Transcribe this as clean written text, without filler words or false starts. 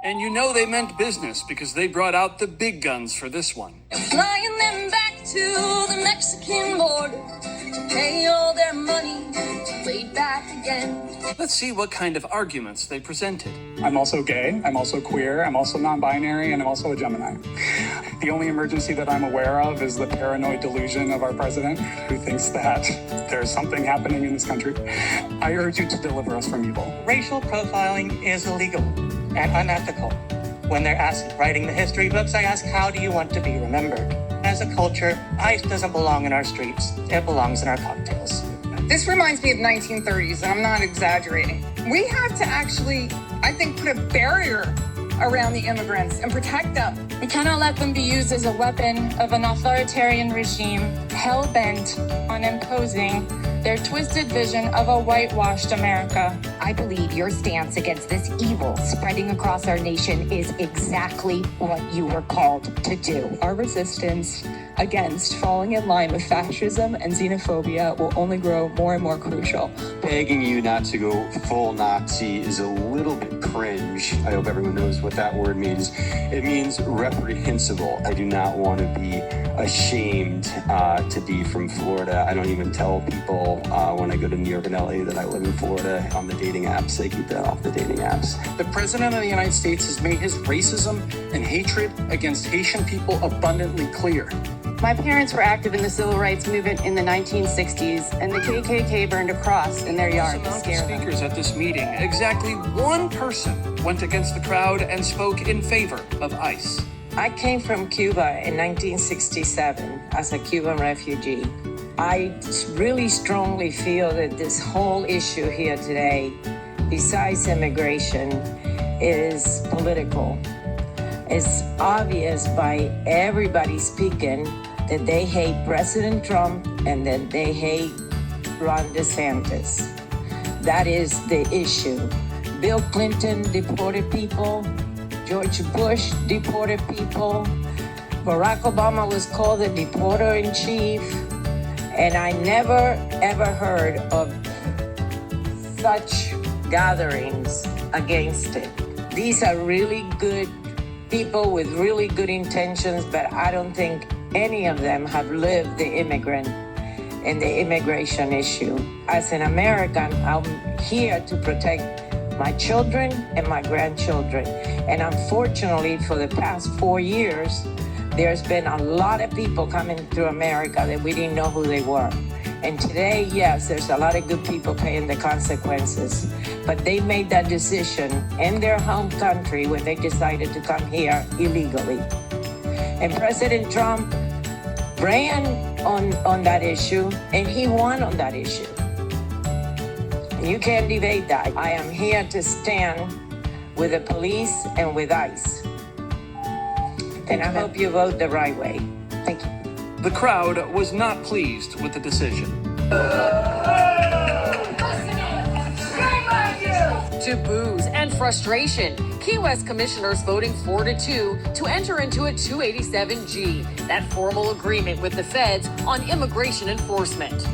And you know they meant business because they brought out the big guns for this one. Flying them back to the Mexican border to pay all their money way back again. Let's see what kind of arguments they presented. I'm also gay, I'm also queer, I'm also non-binary, and I'm also a Gemini. The only emergency that I'm aware of is the paranoid delusion of our president, who thinks that there's something happening in this country. I urge you to deliver us from evil. Racial profiling is illegal and unethical. When they're writing the history books, I ask, how do you want to be remembered? As a culture, ICE doesn't belong in our streets. It belongs in our cocktails. This reminds me of 1930s, and I'm not exaggerating. We have to actually, I think, put a barrier around the immigrants and protect them. We cannot let them be used as a weapon of an authoritarian regime hell-bent on imposing their twisted vision of a whitewashed America. I believe your stance against this evil spreading across our nation is exactly what you were called to do. Our resistance against falling in line with fascism and xenophobia will only grow more and more crucial. Begging you not to go full Nazi is a little bit cringe. I hope everyone knows what that word means. It means reprehensible. I do not want to be ashamed to be from Florida. I don't even tell people when I go to New York and LA that I live in Florida on the dating apps. They keep that off the dating apps. The President of the United States has made his racism and hatred against Haitian people abundantly clear. My parents were active in the civil rights movement in the 1960s, and the KKK burned a cross in their yard to scare them. Speakers at this meeting, exactly one person went against the crowd and spoke in favor of ICE. I came from Cuba in 1967 as a Cuban refugee. I really strongly feel that this whole issue here today, besides immigration, is political. It's obvious by everybody speaking that they hate President Trump and that they hate Ron Desantis. That is the issue. Bill Clinton deported people. George Bush deported people. Barack Obama was called the deporter-in-chief. And I never, ever heard of such gatherings against it. These are really good people with really good intentions, but I don't think any of them have lived the immigrant and the immigration issue. As an American, I'm here to protect my children and my grandchildren. And unfortunately, for the past 4 years, there's been a lot of people coming through America that we didn't know who they were. And today, yes, there's a lot of good people paying the consequences. But they made that decision in their home country when they decided to come here illegally. And President Trump ran on that issue, and he won on that issue. You can't debate that. I am here to stand with the police and with ICE. And I hope you vote the right way. Thank you. The crowd was not pleased with the decision. To boos and frustration, Key West commissioners voting 4-2 to enter into a 287G, that formal agreement with the feds on immigration enforcement.